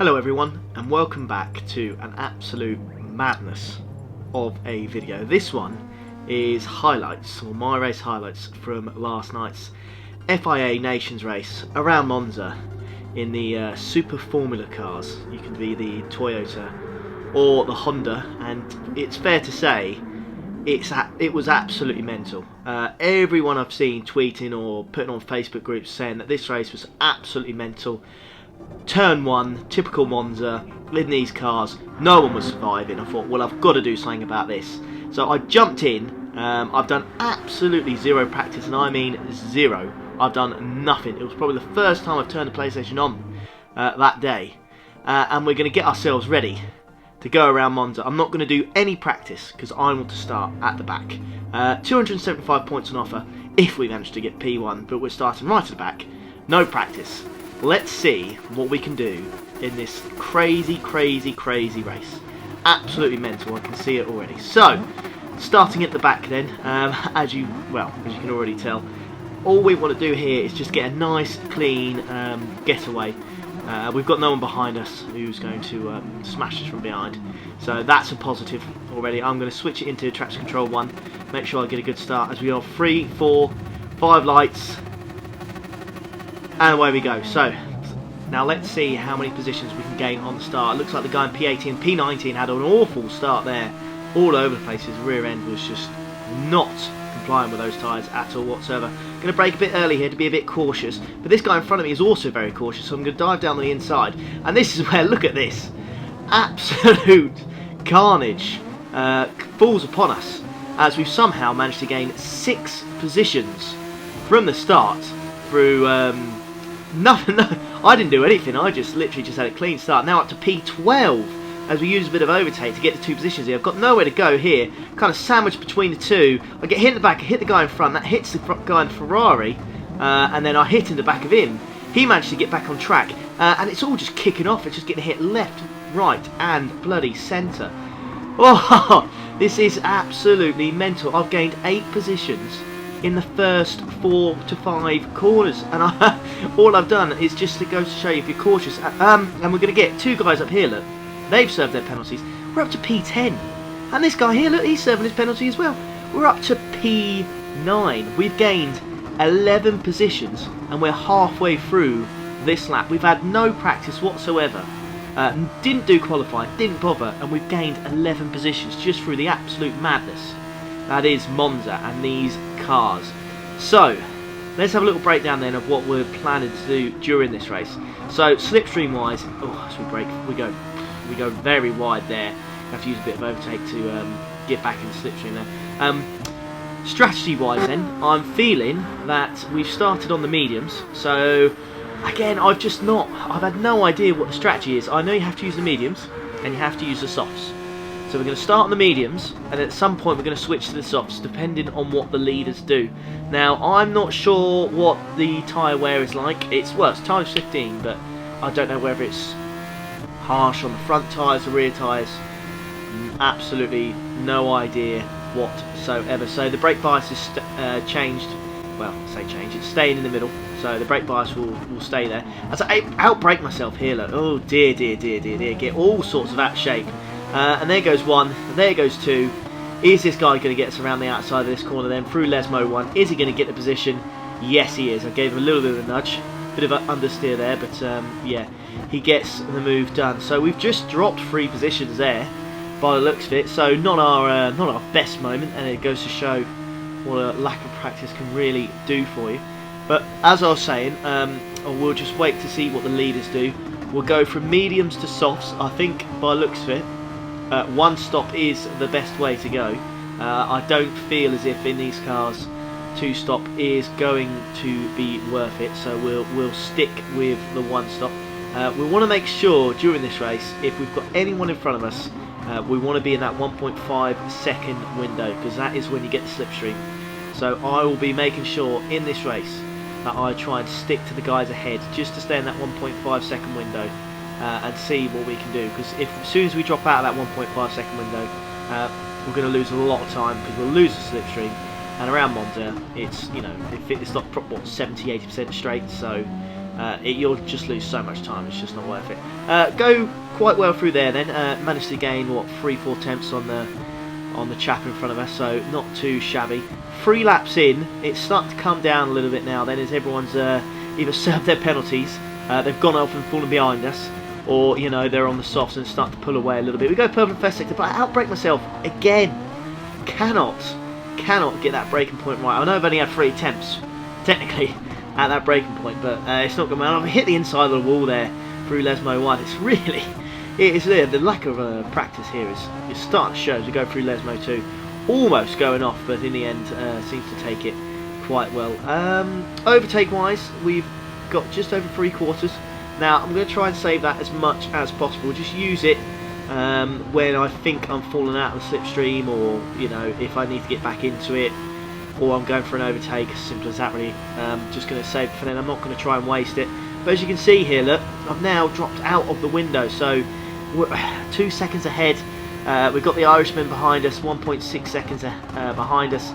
Hello everyone, and welcome back to an absolute madness of a video. This one is highlights, or my race highlights from last night's FIA Nations race around Monza in the Super Formula cars. You can be the Toyota or the Honda, and it's fair to say it was absolutely mental. Everyone I've seen tweeting or putting on Facebook groups saying that this race was absolutely mental. Turn 1, typical Monza, in these cars, no one was surviving. I thought, well, I've got to do something about this. So I jumped in. I've done absolutely zero practice, and I mean zero. I've done nothing. It was probably the first time I've turned the PlayStation on that day. And we're going to get ourselves ready to go around Monza. I'm not going to do any practice because I want to start at the back. 275 points on offer if we manage to get P1, but we're starting right at the back. No practice. Let's see what we can do in this crazy race. Absolutely mental, I can see it already. So, starting at the back then, as you can already tell, all we want to do here is just get a nice, clean getaway. We've got no one behind us who's going to smash us from behind, so that's a positive already. I'm going to switch it into traction control 1, make sure I get a good start as we are 3, 4, 5 lights. And away we go. So, now let's see how many positions we can gain on the start. It looks like the guy in P18 and P19 had an awful start there. All over the place. His rear end was just not complying with those tyres at all whatsoever. Going to brake a bit early here to be a bit cautious. But this guy in front of me is also very cautious, so I'm going to dive down the inside. And this is where, look at this. Absolute carnage falls upon us as we've somehow managed to gain 6 positions from the start through... No, I didn't do anything. I literally just had a clean start. Now up to P12 as we use a bit of overtake to get to 2 positions here. I've got nowhere to go here. Kind of sandwiched between the 2. I get hit in the back, I hit the guy in front. That hits the guy in the Ferrari. And then I hit in the back of him. He managed to get back on track. And it's all just kicking off. It's just getting hit left, right and bloody centre. Oh, this is absolutely mental. I've gained 8 positions in the first 4 to 5 corners, and all I've done is just to go to show you if you're cautious. And we're going to get 2 guys up here, look, they've served their penalties. We're up to P10, and this guy here, look, he's serving his penalty as well. We're up to P9. We've gained 11 positions, and we're halfway through this lap. We've had no practice whatsoever, didn't do qualifying, didn't bother, and we've gained 11 positions just through the absolute madness that is Monza and these cars. So let's have a little breakdown then of what we're planning to do during this race. So slipstream wise, as we brake, we go very wide there. Have to use a bit of overtake to get back in the slipstream there. Strategy wise then, I'm feeling that we've started on the mediums. So again, I've had no idea what the strategy is. I know you have to use the mediums and you have to use the softs. So we're going to start on the mediums, and at some point we're going to switch to the softs, depending on what the leaders do. Now, I'm not sure what the tyre wear is like. It's times 15, but I don't know whether it's harsh on the front tyres, the rear tyres. Absolutely no idea whatsoever. So the brake bias is changed. Well, I say changed. It's staying in the middle. So the brake bias will stay there. As I outbrake myself here, look. Oh dear. Get all sorts of out of shape. And there goes 1, there goes 2. Is this guy going to get us around the outside of this corner then through Lesmo 1? Is he going to get the position? Yes, he is. I gave him a little bit of a nudge, bit of an understeer there, but yeah, he gets the move done. So we've just dropped 3 positions there, by the looks of it. So not our best moment, and it goes to show what a lack of practice can really do for you. But as I was saying, we'll just wait to see what the leaders do. We'll go from mediums to softs. I think by the looks of it, 1 stop is the best way to go. I don't feel as if in these cars 2 stop is going to be worth it, so we'll stick with the 1 stop. We want to make sure during this race, if we've got anyone in front of us, we want to be in that 1.5 second window, because that is when you get the slipstream. So I will be making sure in this race that I try and stick to the guys ahead, just to stay in that 1.5 second window. And see what we can do, because as soon as we drop out of that 1.5 second window, we're going to lose a lot of time, because we'll lose the slipstream. And around Monza, it's, you know, it's not what, 70-80% straight, so You'll just lose so much time. It's just not worth it. Go quite well through there then. Managed to gain what 3-4 tenths on the chap in front of us, so not too shabby. 3 laps in, it's starting to come down a little bit now then, as everyone's either served their penalties, they've gone off and fallen behind us, or you know, they're on the softs and starting to pull away a little bit. We go purple in first sector, but I outbrake myself again. Cannot get that braking point right. I know I've only had 3 attempts technically at that braking point, but it's not going well. I've hit the inside of the wall there through Lesmo 1. It's really, the lack of practice here is starting to show as we go through Lesmo 2. Almost going off, but in the end seems to take it quite well. Overtake wise, we've got just over 3/4. Now I'm going to try and save that as much as possible. Just use it when I think I'm falling out of the slipstream, or you know, if I need to get back into it, or I'm going for an overtake. As simple as that really. Just going to save it for then. I'm not going to try and waste it. But as you can see here, look, I've now dropped out of the window, so we're 2 seconds ahead. We've got the Irishman behind us, 1.6 seconds behind us.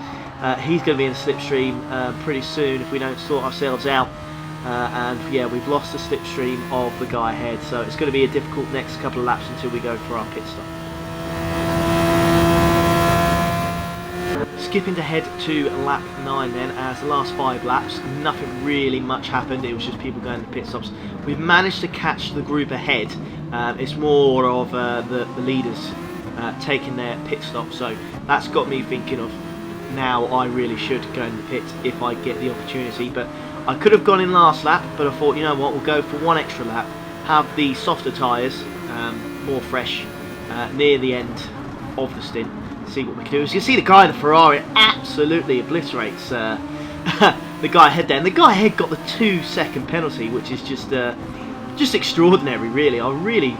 He's going to be in the slipstream pretty soon if we don't sort ourselves out. And yeah, we've lost the slipstream of the guy ahead, so it's going to be a difficult next couple of laps until we go for our pit stop. Skipping ahead to lap 9 then, as the last 5 laps, nothing really much happened. It was just people going to pit stops. We've managed to catch the group ahead. It's more of the leaders taking their pit stop, so that's got me thinking of now I really should go in the pit if I get the opportunity. But I could have gone in last lap, but I thought, you know what, we'll go for 1 extra lap, have the softer tyres, more fresh, near the end of the stint, see what we can do. As you can see, the guy in the Ferrari absolutely obliterates the guy ahead there, and the guy ahead got the 2-second penalty, which is just extraordinary really. I really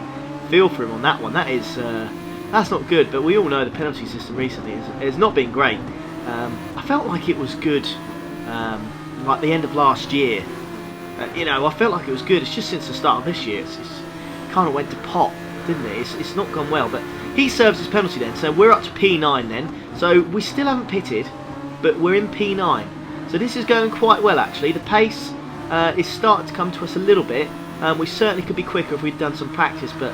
feel for him on that one. That's not good, but we all know the penalty system recently has not been great. I felt like it was good like the end of last year. You know, I felt like it was good. It's just since the start of this year it's kind of went to pot, didn't it? It's not gone well, but he serves his penalty then, so we're up to P9 then. So we still haven't pitted, but we're in P9, so this is going quite well actually. The pace is starting to come to us a little bit. We certainly could be quicker if we'd done some practice, but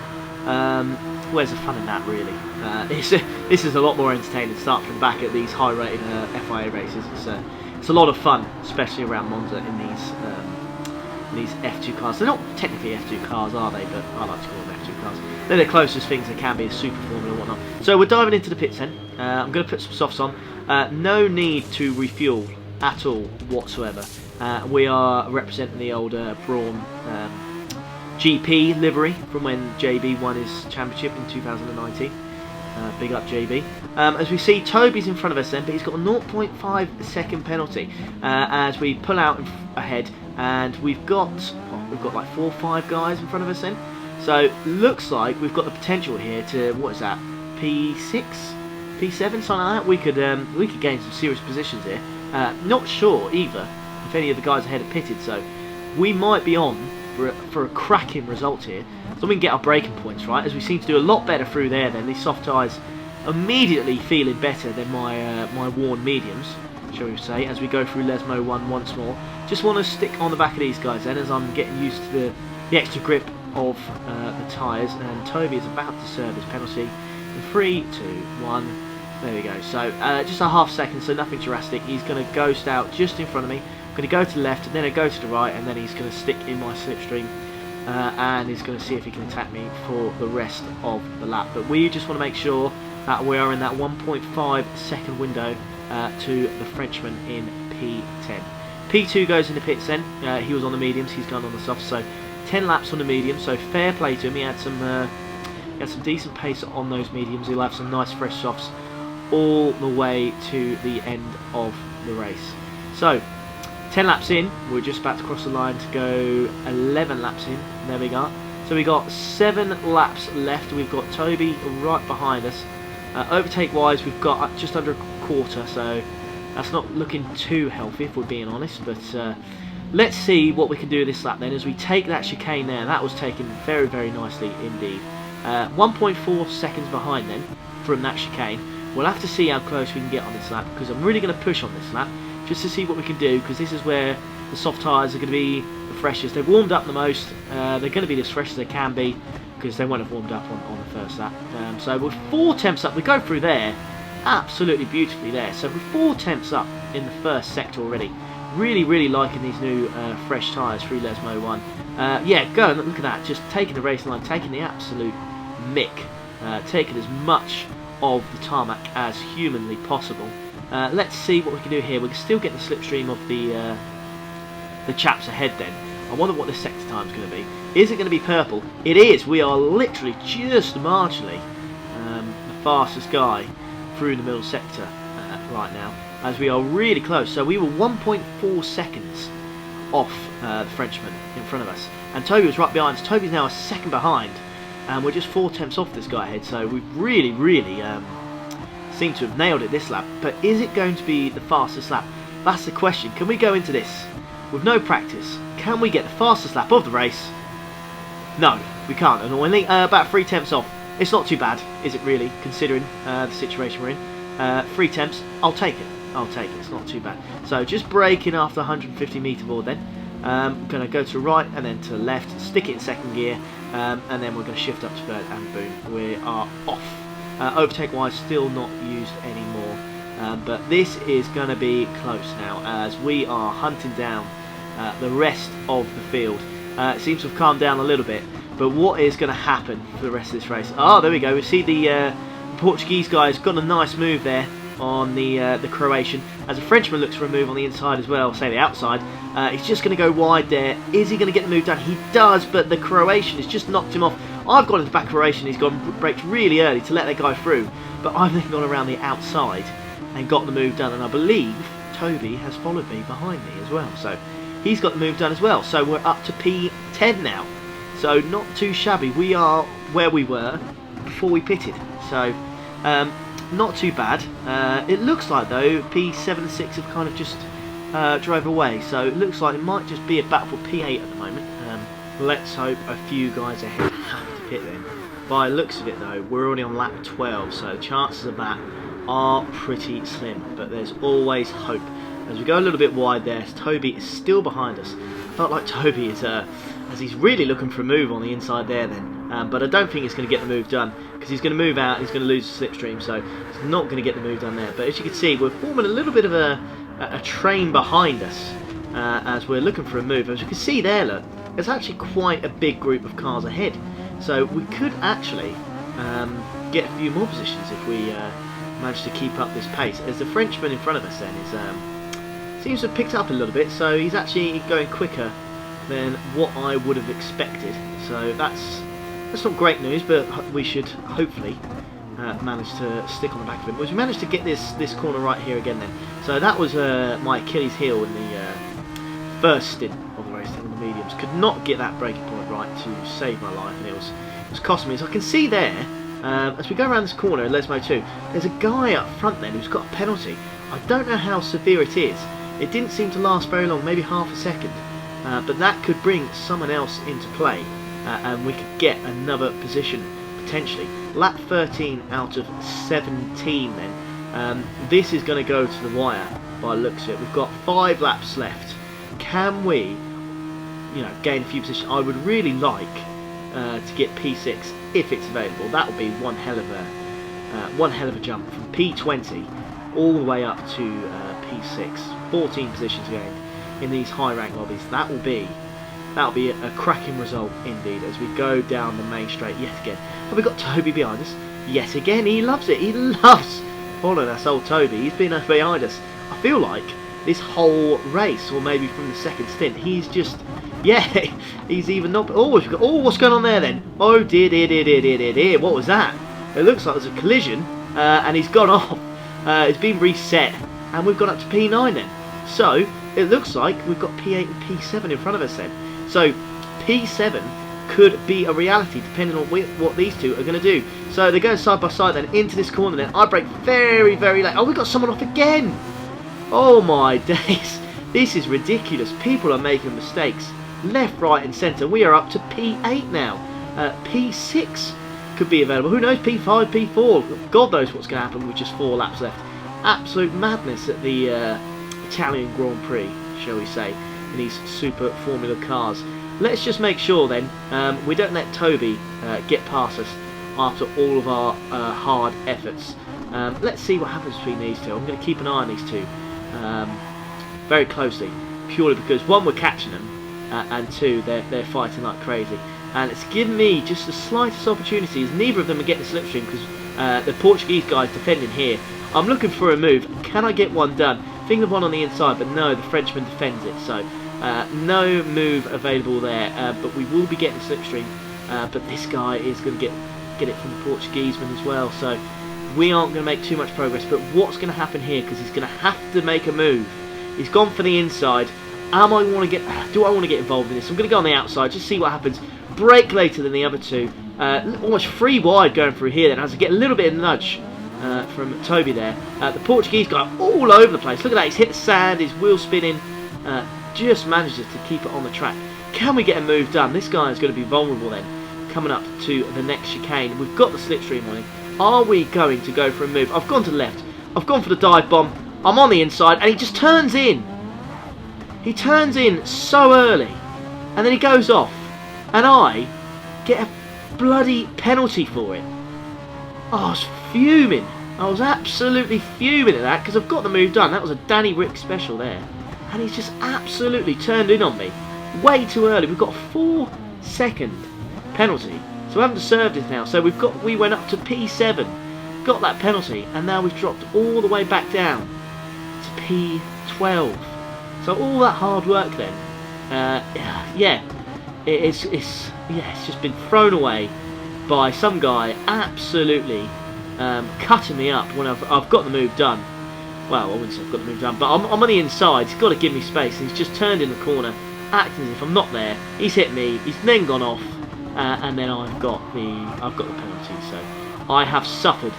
where's the fun in that really? This is a lot more entertaining, start from back at these high rated FIA races. It's a lot of fun, especially around Monza in these F2 cars. They're not technically F2 cars, are they? But I like to call them F2 cars. They're the closest things they can be as Super Formula and whatnot. So we're diving into the pits then. I'm going to put some softs on. No need to refuel at all whatsoever. We are representing the old Brawn GP livery from when JB won his championship in 2019. Big up JB. As we see, Toby's in front of us then, but he's got a 0.5 second penalty as we pull out ahead, and we've got like 4 or 5 guys in front of us then. So looks like we've got the potential here to, what is that, P6, P7, something like that. We could gain some serious positions here. Not sure either if any of the guys ahead have pitted, so we might be on for a cracking result here, so we can get our braking points right, as we seem to do a lot better through there then. These soft tyres immediately feeling better than my worn mediums, shall we say, as we go through Lesmo 1 once more. Just want to stick on the back of these guys then, as I'm getting used to the extra grip of the tyres, and Toby is about to serve his penalty in 3, 2, 1. There we go. So just a half second, so nothing drastic. He's going to ghost out just in front of me. I'm going to go to the left, and then I go to the right, and then he's going to stick in my slipstream, and he's going to see if he can attack me for the rest of the lap. But we just want to make sure that we are in that 1.5 second window to the Frenchman in P10. P2 goes into pits then. He was on the mediums, he's gone on the softs, so 10 laps on the medium, so fair play to him. He had some decent pace on those mediums. He'll have some nice fresh softs all the way to the end of the race. So 10 laps in, we're just about to cross the line to go 11 laps in. There we go. So we got 7 laps left. We've got Toby right behind us. Overtake wise, we've got just under a quarter, so that's not looking too healthy if we're being honest. But let's see what we can do this lap then, as we take that chicane there. That was taken very, very nicely indeed. 1.4 seconds behind then from that chicane. We'll have to see how close we can get on this lap, because I'm really going to push on this lap just to see what we can do, because this is where the soft tyres are going to be the freshest. They've warmed up the most. They're going to be as fresh as they can be because they won't have warmed up on the first lap. So with 4 temps up, we go through there absolutely beautifully there. So with 4 temps up in the first sector already. Really, really liking these new fresh tyres through Lesmo 1. Yeah, go and look at that. Just taking the racing line, taking the absolute mick, taking as much of the tarmac as humanly possible. Let's see what we can do here. We can still get the slipstream of the chaps ahead then. I wonder what this sector time is going to be. Is it going to be purple? It is. We are literally just marginally the fastest guy through the middle sector right now, as we are really close. So we were 1.4 seconds off the Frenchman in front of us, and Toby was right behind us. Toby's now a second behind, and we're just 4 temps off this guy ahead. So we've really seem to have nailed it this lap. But is it going to be the fastest lap? That's the question. Can we go into this with no practice? Can we get the fastest lap of the race? No, we can't, annoyingly. About 3 temps off. It's not too bad, is it really, considering the situation we're in? 3 temps, I'll take it. I'll take it, it's not too bad. So just braking after 150 metre board then. Going to go to the right and then to the left, stick it in second gear, and then we're going to shift up to third, and boom, we are off. Overtake wise, still not used anymore, but this is going to be close now as we are hunting down the rest of the field. It seems to have calmed down a little bit, but what is going to happen for the rest of this race? Oh, there we go. We see the Portuguese guy's got a nice move there on the Croatian, as a Frenchman looks for a move on the inside as well, say the outside. He's just going to go wide there. Is he going to get the move done? He does, but the Croatian has just knocked him off. I've gone into the back Croatian, he's gone braked really early to let that guy through, but I've then gone around the outside and got the move done, and I believe Toby has followed me behind me as well, so he's got the move done as well. So we're up to P10 now, so not too shabby. We are where we were before we pitted, so not too bad. It looks like though P7 and 6 have kind of just drove away, so it looks like it might just be a battle for P8 at the moment. Let's hope a few guys ahead have to pit then. By the looks of it though, we're already on lap 12, so the chances of that are pretty slim, but there's always hope. As we go a little bit wide there, Toby is still behind us. I felt like Toby is, as he's really looking for a move on the inside there then, but I don't think he's going to get the move done, because he's going to move out, he's going to lose the slipstream, so he's not going to get the move done there. But as you can see, we're forming a little bit of a train behind us, as we're looking for a move. As you can see there, look, there's actually quite a big group of cars ahead, so we could actually get a few more positions if we manage to keep up this pace, as the Frenchman in front of us then is seems to have picked up a little bit, so he's actually going quicker than what I would have expected. So that's not great news, but we should hopefully manage to stick on the back of him. We managed to get this corner right here again then. So that was my Achilles heel in the first stint of the race on the mediums. Could not get that braking point right to save my life, and it was costing me. So I can see there, as we go around this corner in Lesmo 2, there's a guy up front then who's got a penalty. I don't know how severe it is. It didn't seem to last very long, maybe half a second, but that could bring someone else into play, and we could get another position potentially. Lap 13 out of 17 then. This is going to go to the wire by the looks of it. We've got 5 laps left. Can we, gain a few positions? I would really like to get P6 if it's available. That would be one hell of a jump from P20 all the way up to P6. 14 positions gained in these high rank lobbies. That'll be a cracking result indeed as we go down the main straight yet again. Have we got Toby behind us? Yet again, he loves it. He loves following us, old Toby. He's been behind us. I feel like this whole race, or maybe from the second stint, he's just, he's even not. Oh, what's going on there then? Oh dear. What was that? It looks like there's a collision, and he's gone off. It's been reset, and we've gone up to P9 then. So it looks like we've got P8 and P7 in front of us then. So P7 could be a reality depending on what these two are going to do. So they're going side by side then into this corner then. I brake very, very late. Oh, we got someone off again. Oh my days. This is ridiculous. People are making mistakes left, right and centre. We are up to P8 now. P6 could be available. Who knows? P5, P4. God knows what's going to happen with just 4 laps left. Absolute madness at the Italian Grand Prix, shall we say. in these super Formula cars. Let's just make sure then we don't let Toby get past us after all of our hard efforts. Let's see what happens between these two. I'm going to keep an eye on these two very closely, purely because one, we're catching them, and two, they're fighting like crazy. And it's given me just the slightest opportunities. Neither of them are getting the slipstream because the Portuguese guy's defending here. I'm looking for a move. Can I get one done? Thinking of one on the inside, but no, the Frenchman defends it. So no move available there. But we will be getting the slipstream. But this guy is going to get it from the Portugueseman as well. So we aren't going to make too much progress. But what's going to happen here? Because he's going to have to make a move. He's gone for the inside. Do I want to get involved in this? I'm going to go on the outside, just see what happens. Brake later than the other two. Almost 3 wide going through here then, as I get a little bit of nudge from Toby there. The Portuguese guy all over the place. Look at that, he's hit the sand, his wheel spinning. Just manages to keep it on the track. Can we get a move done? This guy is going to be vulnerable then, coming up to the next chicane. We've got the slipstream on him. Are we going to go for a move? I've gone to the left. I've gone for the dive bomb. I'm on the inside, and he just turns in. He turns in so early, and then he goes off, and I get a bloody penalty for it. Oh, I was fuming. I was absolutely fuming at that, because I've got the move done. That was a Danny Rick special there, and he's just absolutely turned in on me way too early. We've got a 4-second penalty, so we haven't served it now. So we went up to P7, got that penalty, and now we've dropped all the way back down to P12. So all that hard work then, it's just been thrown away by some guy absolutely cutting me up when I've got the move done. Well, I wouldn't say I've got the move done, but I'm on the inside. He's got to give me space, and he's just turned in the corner, acting as if I'm not there. He's hit me. He's then gone off, and then I've got the penalty. So I have suffered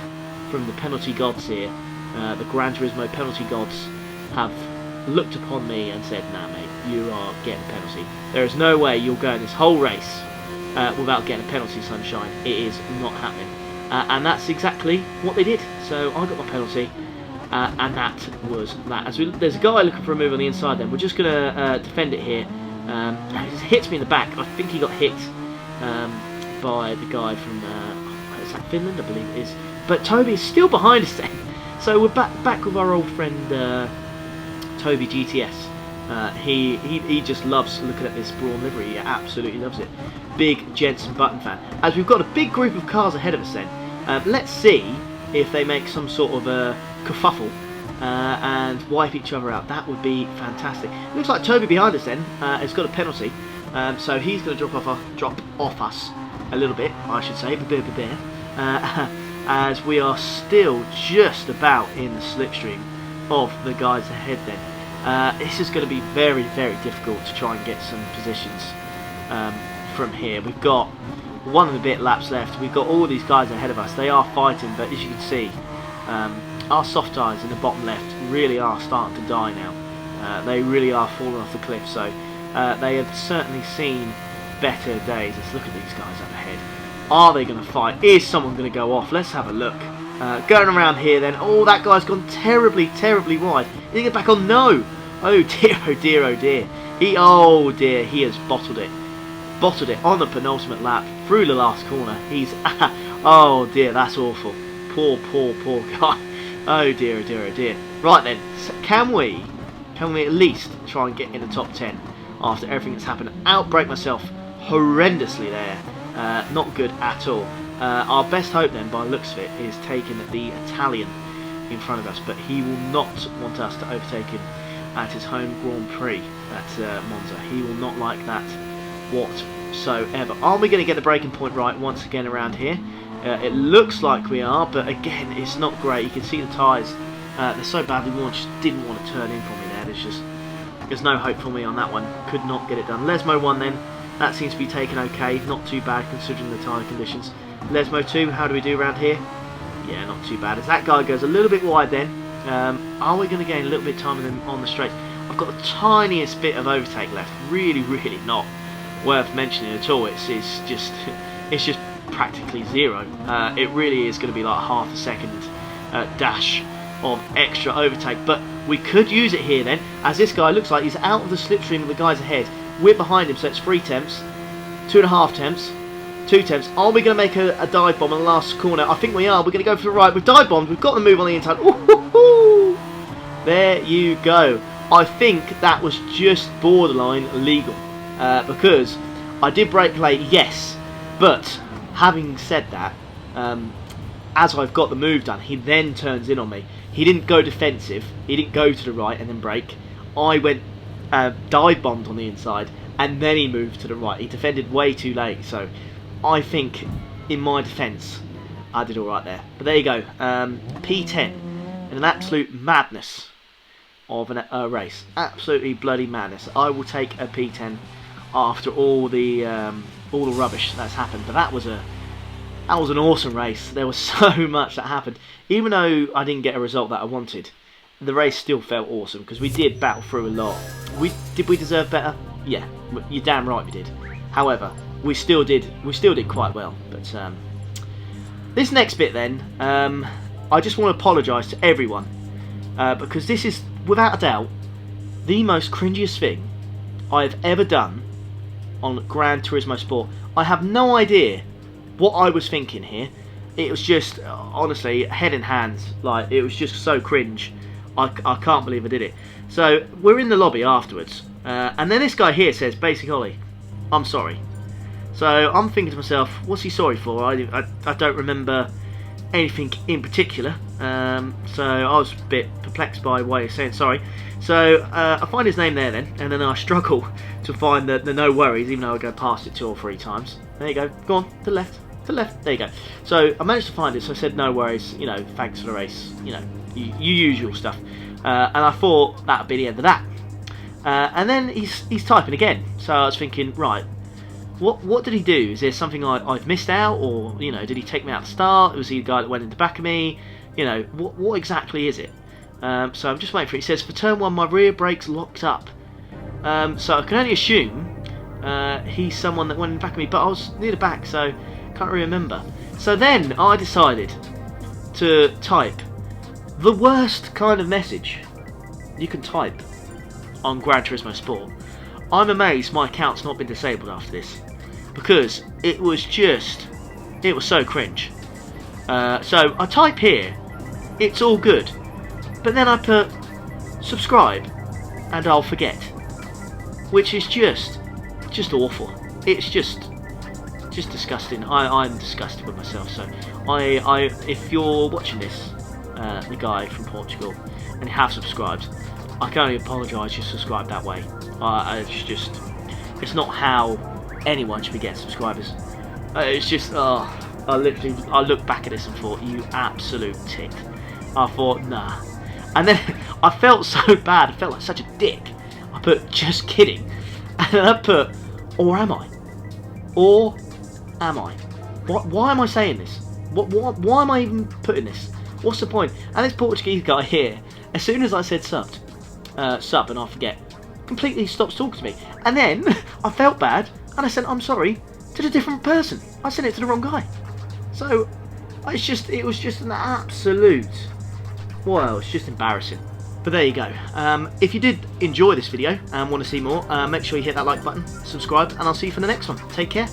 from the penalty gods here. The Gran Turismo penalty gods have looked upon me and said, nah mate, you are getting a penalty. There is no way you'll go in this whole race without getting a penalty, sunshine. It is not happening. And that's exactly what they did. So I got my penalty, and that was that. There's a guy looking for a move on the inside then. We're just going to defend it here. He hits me in the back. I think he got hit by the guy from is that Finland, I believe it is. But Toby is still behind us then. So we're back with our old friend Toby GTS. He just loves looking at this Brawn livery. He absolutely loves it. Big Jensen Button fan. As we've got a big group of cars ahead of us then, let's see if they make some sort of a kerfuffle and wipe each other out. That would be fantastic. Looks like Toby behind us then has got a penalty, so he's going to drop off us a little bit, I should say, as we are still just about in the slipstream of the guys ahead then. This is going to be very, very difficult to try and get some positions from here. We've got 1 and a bit laps left. We've got all these guys ahead of us. They are fighting, but as you can see, our soft tyres in the bottom left really are starting to die now. They really are falling off the cliff, so they have certainly seen better days. Let's look at these guys up ahead. Are they going to fight? Is someone going to go off? Let's have a look. Going around here then. Oh, that guy's gone terribly, terribly wide. Did he get back on? No. Oh dear, oh dear, oh dear. He has bottled it. Bottled it on the penultimate lap through the last corner. He's oh dear, that's awful. Poor, poor, poor guy. Oh dear, oh dear, oh dear. Right then, so can we at least try and get in the top 10 after everything that's happened? Outbrake myself horrendously there. Not good at all. Our best hope then, by the looks of it, is taking the Italian in front of us, but he will not want us to overtake him at his home Grand Prix at Monza. He will not like that whatsoever. Are we going to get the braking point right once again around here? It looks like we are, but again, it's not great. You can see the tyres, they're so badly worn, just didn't want to turn in for me there. There's no hope for me on that one. Could not get it done. Lesmo 1 then, that seems to be taken okay, not too bad considering the tyre conditions. Lesmo 2, how do we do around here? Yeah, not too bad. As that guy goes a little bit wide then, are we going to gain a little bit of time on the straight? I've got the tiniest bit of overtake left. Really, really not worth mentioning at all. It's just practically zero. It really is going to be like half a second dash of extra overtake. But We could use it here then, as this guy looks like he's out of the slipstream of the guys ahead. We're behind him, so it's 3 tenths, 2.5 tenths, 2 tenths. Are we going to make a dive bomb on the last corner? I think we are. We're going to go for the right. We've dive bombed. We've got the move on the inside. Ooh, there you go. I think that was just borderline legal, because I did brake late, yes, but having said that, as I've got the move done, he then turns in on me. He didn't go defensive, he didn't go to the right and then brake. I went dive bombed on the inside and then he moved to the right. He defended way too late, so I think in my defence I did alright there. But there you go, P10 in an absolute madness of a race. Absolutely bloody madness. I will take a P10 after all the rubbish that's happened. But that was an awesome race. There was so much that happened. Even though I didn't get a result that I wanted, the race still felt awesome because we did battle through a lot. Did we deserve better? Yeah, you're damn right we did. However, we still did quite well. But this next bit then, I just want to apologise to everyone because this is without a doubt the most cringiest thing I've ever done on Gran Turismo Sport. I have no idea what I was thinking here. It was just, honestly, head in hands. Like, it was just so cringe. I can't believe I did it. So, we're in the lobby afterwards. And then this guy here says, basically, Ollie, I'm sorry. So, I'm thinking to myself, what's he sorry for? I don't remember anything in particular. So, I was a bit perplexed by why he's saying sorry. So, I find his name there then. And then I struggle to find the no worries, even though I go past it 2 or 3 times. There you go. Go on, to the left. To the left. There you go. So I managed to find it. So I said, no worries. You know, thanks for the race. You know, you usual stuff. And I thought that would be the end of that. And then he's typing again. So I was thinking, right, what did he do? Is there something I've missed out, or you know, did he take me out at the start? Was he the guy that went in the back of me? You know, what exactly is it? So I'm just waiting for it. He says, for turn 1, my rear brakes locked up. So I can only assume he's someone that went in the back of me, but I was near the back, so can't really remember. So then I decided to type the worst kind of message you can type on Gran Turismo Sport. I'm amazed my account's not been disabled after this, because it was so cringe. So I type here, it's all good, but then I put subscribe and I'll forget, which is just awful. It's just disgusting. I'm disgusted with myself. So if you're watching this, the guy from Portugal, and you have subscribed, I can only apologise you subscribed that way. It's not how anyone should be getting subscribers. It's just, I looked back at this and thought, you absolute tit. I thought, nah. And then I felt so bad. I felt like such a dick. I put, just kidding. And then I put, or am I? Or am I? Why am I saying this? Why am I even putting this? What's the point? And this Portuguese guy here, as soon as I said sub and I forget, completely stops talking to me. And then I felt bad and I said I'm sorry to a different person. I sent it to the wrong guy. So it was just an absolute, well, it's just embarrassing. But there you go. If you did enjoy this video and want to see more, make sure you hit that like button, subscribe, and I'll see you for the next one. Take care.